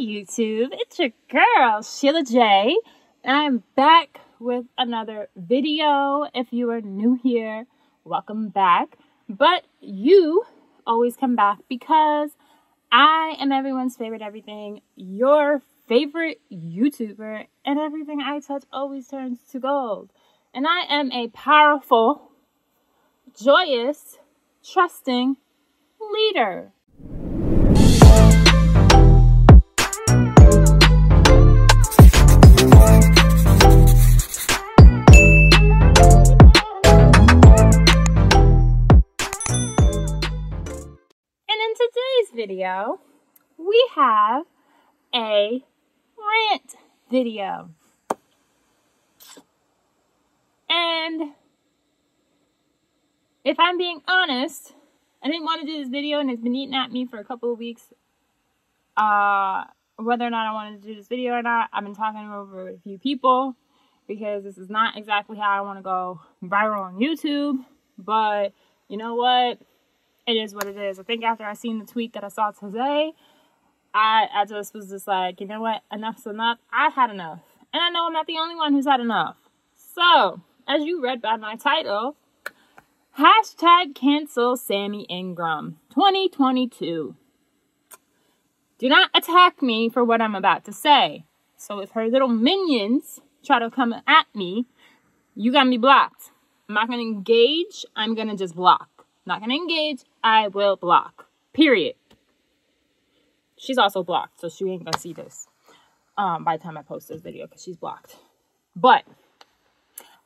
YouTube, it's your girl, Sheila J. And I'm back with another video. If you are new here, welcome back. But you always come back because I am everyone's favorite everything, your favorite YouTuber, and everything I touch always turns to gold. And I am a powerful, joyous, trusting leader. Video, we have a rant video. And if I'm being honest, I didn't want to do this video and it's been eating at me for a couple of weeks. Whether or not I wanted to do this video or not, I've been talking over a few people because this is not exactly how I want to go viral on YouTube. But you know what? It is what it is. I think after I seen the tweet that I saw today, I just was just like, you know what? Enough's enough. I had enough. And I know I'm not the only one who's had enough. So, as you read by my title, hashtag cancel Sammy Ingram 2022. Do not attack me for what I'm about to say. So if her little minions try to come at me, you got me blocked. I'm not going to engage. I'm going to just block. Not going to engage, I will block. Period. She's also blocked, so she ain't going to see this by the time I post this video because she's blocked. But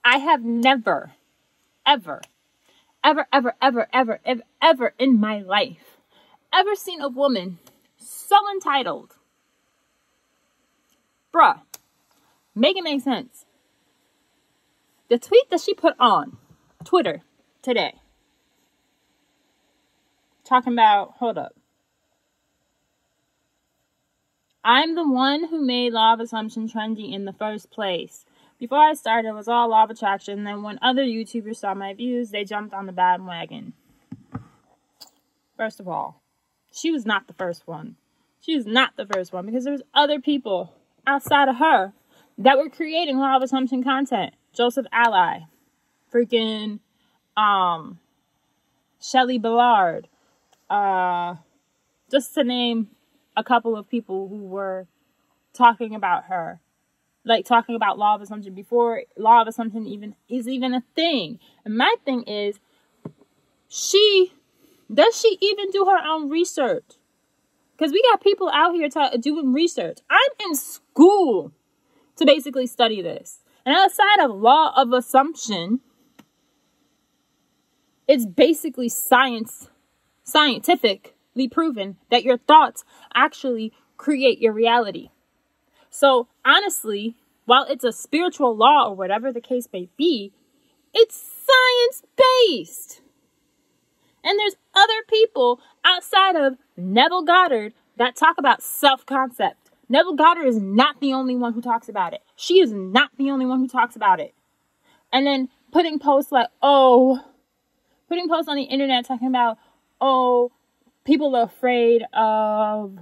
I have never, ever in my life ever seen a woman so entitled. Bruh, make it make sense. The tweet that she put on Twitter today, talking about, hold up. I'm the one who made law of assumption trendy in the first place. Before I started, it was all law of attraction. Then when other YouTubers saw my views, they jumped on the bandwagon. First of all, she was not the first one. She was not the first one because there was other people outside of her that were creating law of assumption content. Joseph Ally, freaking Shelly Ballard. Just to name a couple of people who were talking about her, like talking about law of assumption before law of assumption is even a thing. And my thing is, does she even do her own research? Because we got people out here doing research. I'm in school to basically study this. And outside of law of assumption, it's basically scientifically proven that your thoughts actually create your reality. So honestly, while it's a spiritual law or whatever the case may be, it's science-based. And there's other people outside of Neville Goddard that talk about self-concept. Neville Goddard is not the only one who talks about it. She is not the only one who talks about it. And then putting posts like, putting posts on the internet talking about, people are afraid of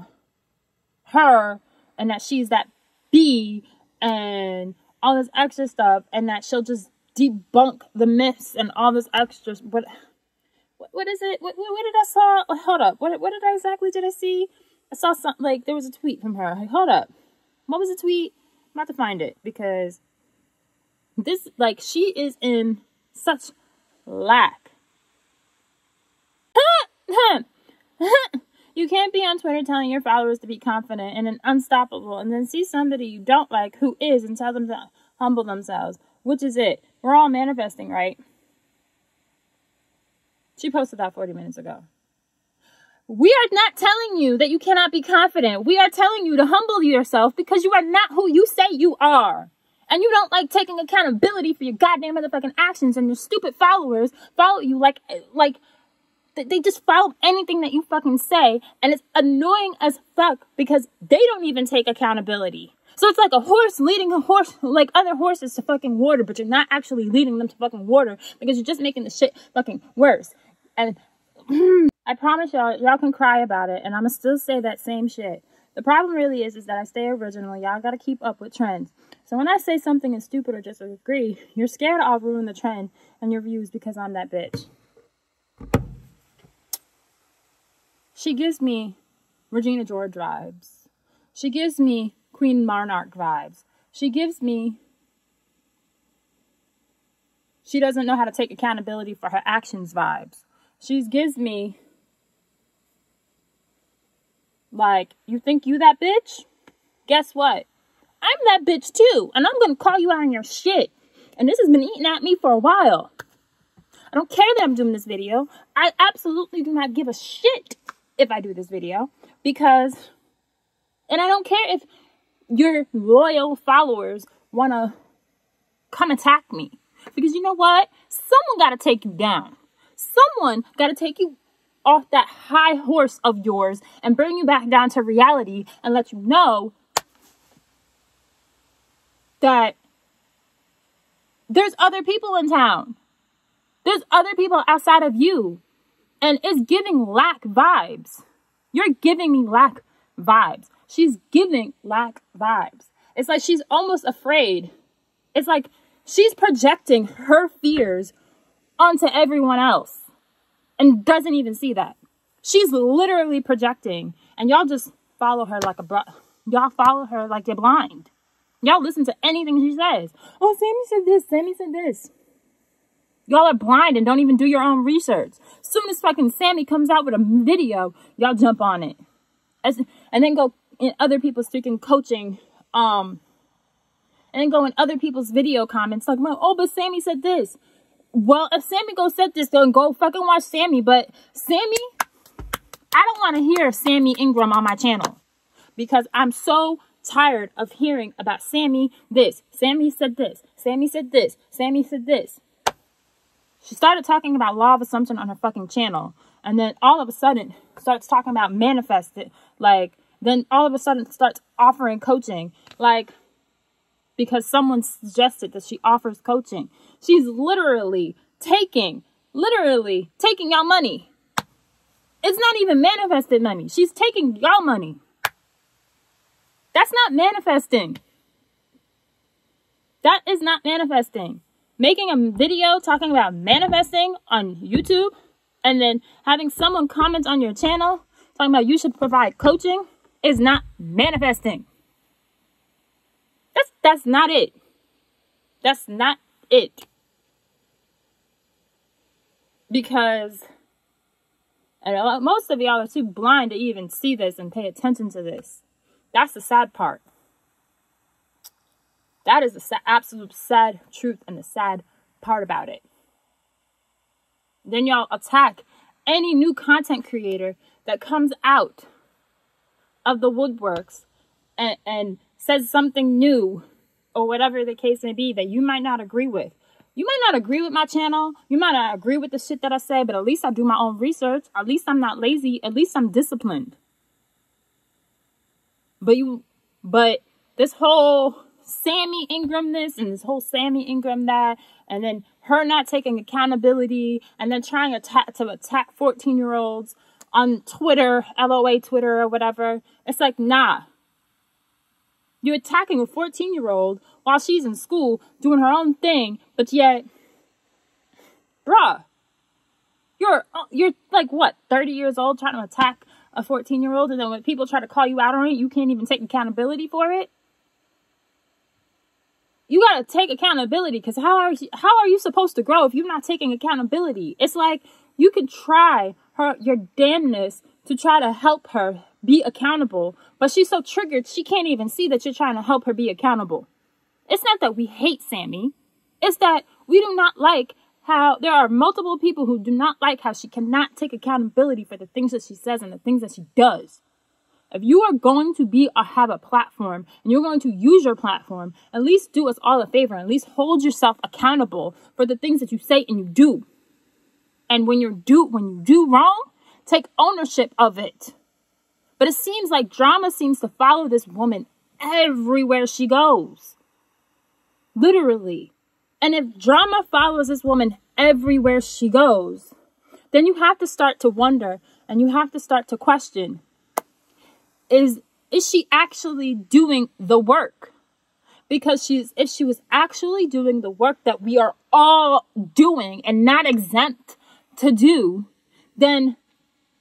her and that she's that bee and all this extra stuff and that she'll just debunk the myths and all this extra. What is it? What did I saw? Hold up. What did I see? I saw something like there was a tweet from her. Like, hold up. What was the tweet? I'm about to find it because this, like, she is in such lack. You can't be on Twitter telling your followers to be confident and unstoppable and then see somebody you don't like who is and tell them to humble themselves. Which is it? We're all manifesting, right? She posted that 40 minutes ago. We are not telling you that you cannot be confident. We are telling you to humble yourself because you are not who you say you are. And you don't like taking accountability for your goddamn motherfucking actions, and your stupid followers follow you like they just follow anything that you fucking say, and it's annoying as fuck because they don't even take accountability. So it's like a horse leading a horse, like other horses to fucking water, but you're not actually leading them to fucking water because you're just making the shit fucking worse. And I promise y'all can cry about it, and I'ma still say that same shit. The problem really is that I stay original. Y'all got to keep up with trends. So when I say something is stupid or disagree, you're scared I'll ruin the trend and your views because I'm that bitch. She gives me Regina George vibes. She gives me Queen Monarch vibes. She gives me, she doesn't know how to take accountability for her actions vibes. She gives me, like, you think you that bitch? Guess what? I'm that bitch too. And I'm going to call you out on your shit. And this has been eating at me for a while. I don't care that I'm doing this video. I absolutely do not give a shit if I do this video. Because, and I don't care if your loyal followers want to come attack me. Because you know what? Someone got to take you down. Someone got to take you off that high horse of yours and bring you back down to reality and let you know that there's other people in town. There's other people outside of you. And it's giving lack vibes. You're giving me lack vibes. She's giving lack vibes. It's like she's almost afraid. It's like she's projecting her fears onto everyone else. And doesn't even see that. She's literally projecting. And y'all just follow her like y'all follow her like you're blind. Y'all listen to anything she says. Oh, Sammy said this. Sammy said this. Y'all are blind and don't even do your own research. As soon as fucking Sammy comes out with a video, y'all jump on it. And then go in other people's freaking coaching. And then go in other people's video comments talking about, oh, but Sammy said this. Well, if Sammy said this, then go fucking watch Sammy. But Sammy, I don't want to hear Sammy Ingram on my channel. Because I'm so tired of hearing about Sammy this. Sammy said this. Sammy said this. Sammy said this. She started talking about law of assumption on her fucking channel. And then all of a sudden starts talking about manifest it. Like, then all of a sudden starts offering coaching. Like, because someone suggested that she offers coaching. She's literally taking y'all money. It's not even manifested money. She's taking y'all money. That's not manifesting. That is not manifesting. Making a video talking about manifesting on YouTube and then having someone comment on your channel talking about you should provide coaching is not manifesting. That's not it. That's not it. Because most of y'all are too blind to even see this and pay attention to this. That's the sad part. That is the absolute sad truth and the sad part about it. Then y'all attack any new content creator that comes out of the woodworks and says something new or whatever the case may be that you might not agree with. You might not agree with my channel. You might not agree with the shit that I say, but at least I do my own research. At least I'm not lazy. At least I'm disciplined. But this whole Sammy Ingram this and this whole Sammy Ingram that, and then her not taking accountability and then trying to attack 14-year-olds on Twitter, LOA Twitter or whatever. It's like, nah. You're attacking a 14-year-old while she's in school doing her own thing, but yet, bruh, you're like, what, 30 years old trying to attack a 14-year-old, and then when people try to call you out on it, you can't even take accountability for it? You gotta take accountability, because how are you supposed to grow if you're not taking accountability? It's like you can try your damnness to try to help her be accountable, but she's so triggered she can't even see that you're trying to help her be accountable. It's not that we hate Sammy. It's that we do not like how there are multiple people who do not like how she cannot take accountability for the things that she says and the things that she does. If you are going to have a platform and you're going to use your platform, at least do us all a favor. At least hold yourself accountable for the things that you say and you do. And when you do wrong, take ownership of it. But it seems like drama seems to follow this woman everywhere she goes. Literally. And if drama follows this woman everywhere she goes, then you have to start to wonder and you have to start to question, is is she actually doing the work? Because if she was actually doing the work that we are all doing and not exempt to do, then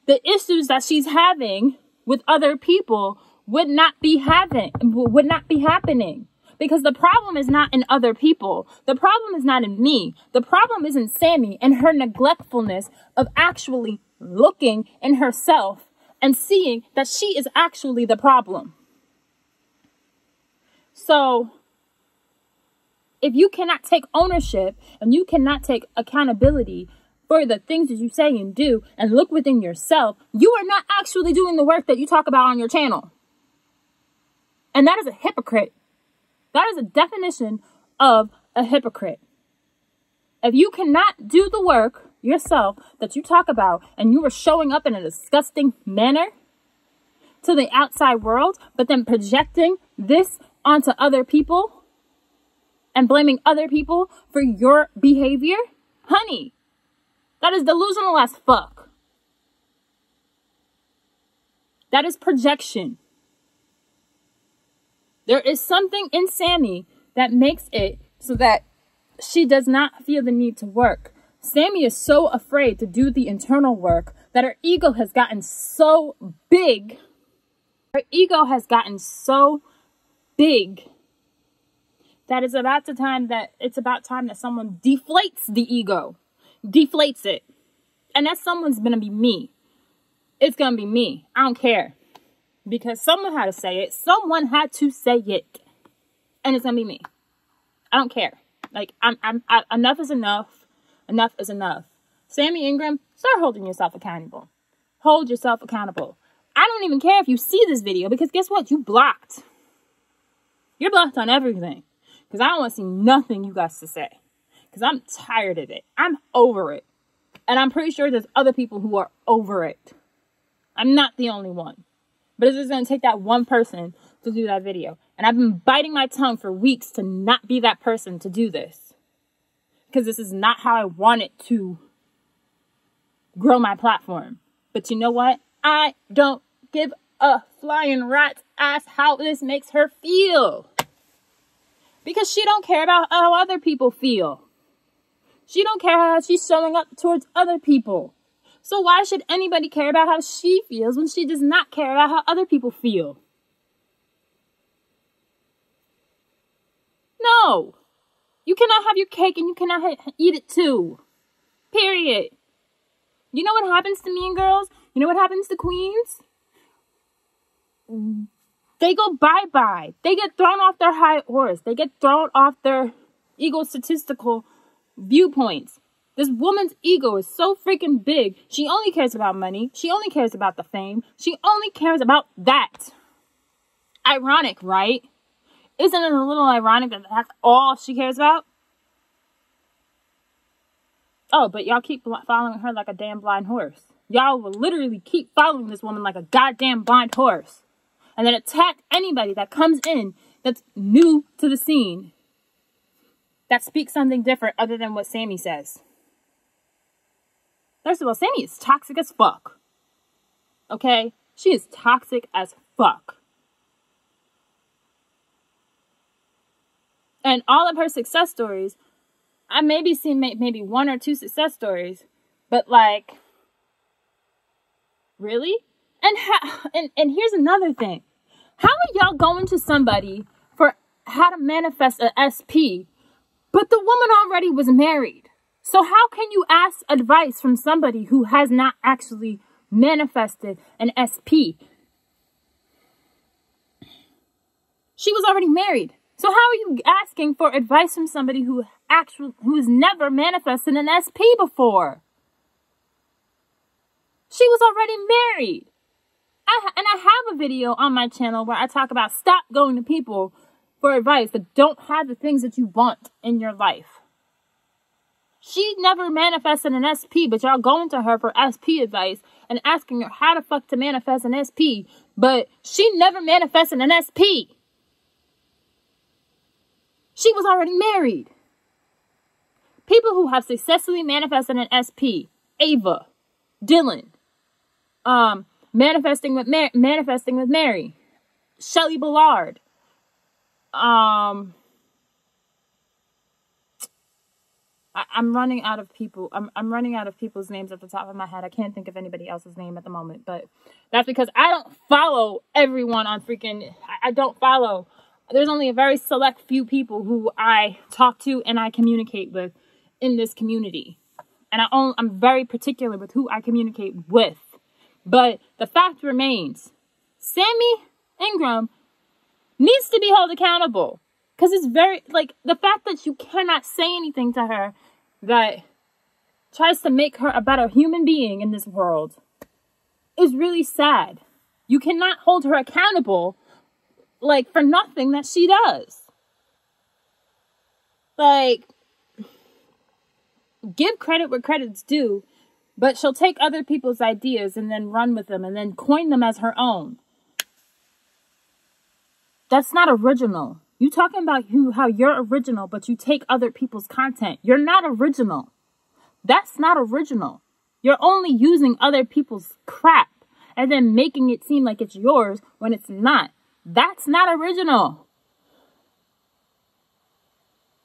the issues that she's having with other people would not be happening. Because the problem is not in other people. The problem is not in me. The problem is in Sammy and her neglectfulness of actually looking in herself and seeing that she is actually the problem. So, if you cannot take ownership and you cannot take accountability for the things that you say and do and look within yourself, you are not actually doing the work that you talk about on your channel. And that is a hypocrite. That is a definition of a hypocrite. If you cannot do the work yourself that you talk about and you are showing up in a disgusting manner to the outside world, but then projecting this onto other people and blaming other people for your behavior, honey, that is delusional as fuck. That is projection. There is something in Sammy that makes it so that she does not feel the need to work. Sammy is so afraid to do the internal work that her ego has gotten so big. Her ego has gotten so big that it's about time that someone deflates the ego. Deflates it. And that someone's gonna be me. It's gonna be me. I don't care. Because someone had to say it. Someone had to say it. And it's gonna be me. I don't care. Like, enough is enough. Enough is enough. Sammy Ingram, start holding yourself accountable. Hold yourself accountable. I don't even care if you see this video, because guess what? You blocked. You're blocked on everything. Because I don't want to see nothing you guys to say. Because I'm tired of it. I'm over it. And I'm pretty sure there's other people who are over it. I'm not the only one. But it's just going to take that one person to do that video. And I've been biting my tongue for weeks to not be that person to do this. Because this is not how I wanted to grow my platform. But you know what? I don't give a flying rat's ass how this makes her feel. Because she don't care about how other people feel. She don't care how she's showing up towards other people. So why should anybody care about how she feels when she does not care about how other people feel? No. You cannot have your cake and you cannot eat it too. Period. You know what happens to mean girls? You know what happens to queens? They go bye-bye. They get thrown off their high horse. They get thrown off their egotistical viewpoints. This woman's ego is so freaking big. She only cares about money. She only cares about the fame. She only cares about that. Ironic, right? Isn't it a little ironic that that's all she cares about? Oh, but y'all keep following her like a damn blind horse. Y'all will literally keep following this woman like a goddamn blind horse. And then attack anybody that comes in that's new to the scene, that speaks something different other than what Sammy says. First of all, Sammy is toxic as fuck. Okay? She is toxic as fuck. And all of her success stories, I maybe seen maybe one or two success stories, but like, really? And here's another thing. How are y'all going to somebody for how to manifest an SP, but the woman already was married? So how can you ask advice from somebody who has not actually manifested an SP? She was already married. So how are you asking for advice from somebody who has never manifested an SP before? She was already married. I have a video on my channel where I talk about stop going to people for advice that don't have the things that you want in your life. She never manifested an SP, but y'all going to her for SP advice and asking her how the fuck to manifest an SP, but she never manifested an SP. She was already married. People who have successfully manifested an SP, Ava, Dylan, manifesting with Mary, Shelley Ballard. I'm running out of people. I'm running out of people's names at the top of my head. I can't think of anybody else's name at the moment, but that's because I don't follow everyone on freaking. I don't follow. There's only a very select few people who I talk to and I communicate with in this community, and I'm very particular with who I communicate with. But the fact remains, Sammy Ingram needs to be held accountable. Because it's very, like, the fact that you cannot say anything to her that tries to make her a better human being in this world is really sad. You cannot hold her accountable, like, for nothing that she does. Like, give credit where credit's due, but she'll take other people's ideas and then run with them and then coin them as her own. That's not original. You talking about how you're original, but you take other people's content. You're not original. That's not original. You're only using other people's crap and then making it seem like it's yours when it's not. That's not original.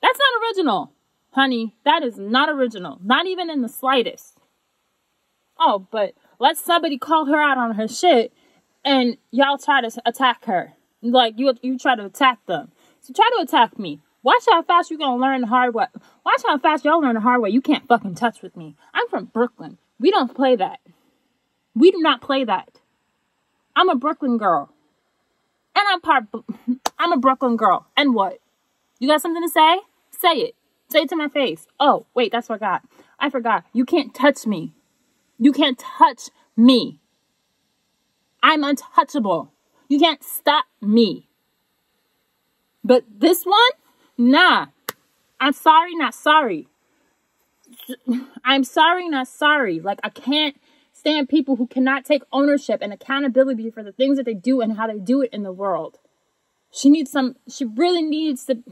That's not original, honey. That is not original. Not even in the slightest. Oh, but let somebody call her out on her shit and y'all try to attack her. Like, you try to attack them. So try to attack me. Watch how fast you're going to learn the hard way. Watch how fast y'all learn the hard way. You can't fucking touch with me. I'm from Brooklyn. We don't play that. We do not play that. I'm a Brooklyn girl. And I'm a Brooklyn girl. And what? You got something to say? Say it. Say it to my face. Oh, wait, I forgot. You can't touch me. You can't touch me. I'm untouchable. You can't stop me. But this one, nah. I'm sorry, not sorry. I'm sorry, not sorry. Like, I can't stand people who cannot take ownership and accountability for the things that they do and how they do it in the world. She really needs to.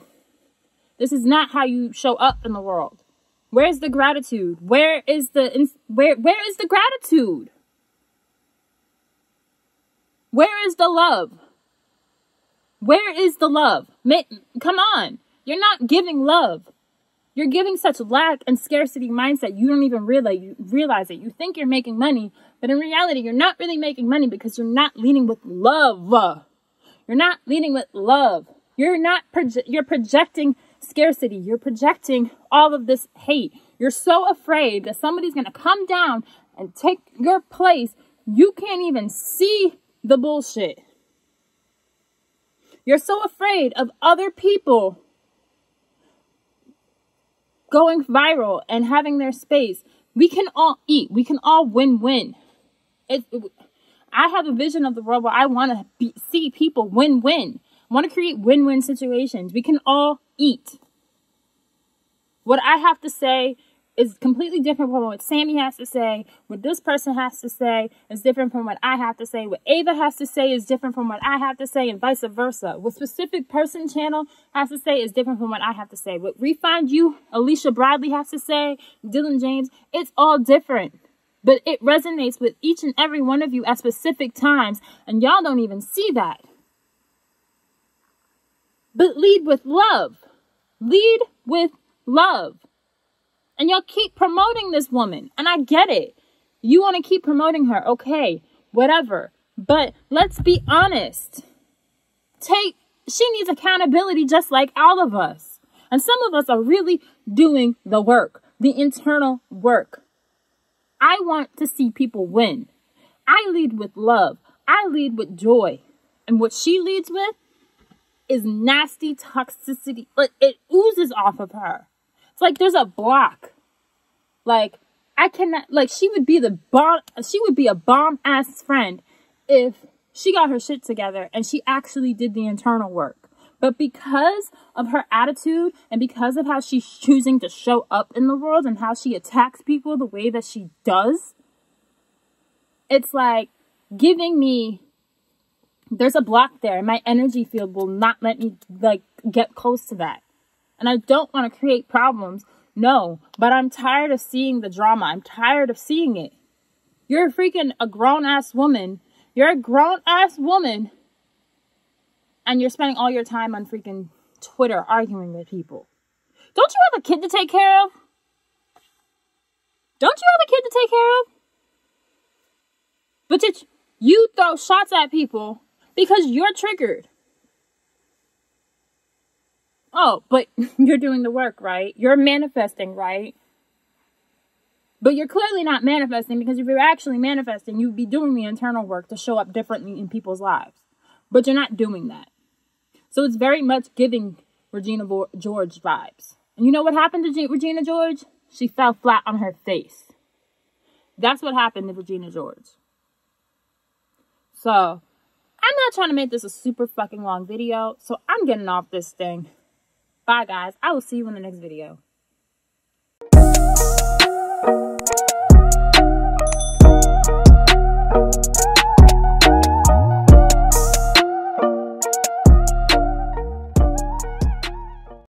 This is not how you show up in the world. Where's the gratitude? Where is the gratitude? Where is the love? Where is the love? Come on. You're not giving love. You're giving such lack and scarcity mindset. You don't even realize it. You think you're making money, but in reality, you're not really making money because you're not leading with love. You're not leading with love. You're projecting scarcity. You're projecting all of this hate. You're so afraid that somebody's going to come down and take your place. You can't even see the bullshit. You're so afraid of other people going viral and having their space. We can all eat. We can all win-win. I have a vision of the world where I want to see people win-win. I want to create win-win situations. We can all eat. What I have to say is completely different from what Sammy has to say. What this person has to say is different from what I have to say. What Ava has to say is different from what I have to say, and vice versa. What specific person channel has to say is different from what I have to say. What Refined You, Alicia Bradley has to say, Dylan James, it's all different. But it resonates with each and every one of you at specific times, and y'all don't even see that. But lead with love. Lead with love. And y'all keep promoting this woman. And I get it. You want to keep promoting her. Okay, whatever. But let's be honest. She needs accountability just like all of us. And some of us are really doing the work. The internal work. I want to see people win. I lead with love. I lead with joy. And what she leads with is nasty toxicity. Like, it oozes off of her. It's like there's a block. Like, I cannot, like, she would be a bomb-ass friend if she got her shit together and she actually did the internal work. But because of her attitude and because of how she's choosing to show up in the world and how she attacks people the way that she does, it's like giving me, there's a block there and my energy field will not let me, like, get close to that. And I don't want to create problems. No, but I'm tired of seeing the drama. I'm tired of seeing it. You're a grown-ass woman. You're a grown-ass woman and you're spending all your time on freaking Twitter arguing with people. Don't you have a kid to take care of? Don't you have a kid to take care of? But you throw shots at people because you're triggered. Oh, but you're doing the work, right? You're manifesting, right? But you're clearly not manifesting, because if you're actually manifesting, you'd be doing the internal work to show up differently in people's lives. But you're not doing that. So it's very much giving Regina George vibes. And you know what happened to Regina George? She fell flat on her face. That's what happened to Regina George. So, I'm not trying to make this a super fucking long video, so I'm getting off this thing. Bye, guys. I will see you in the next video.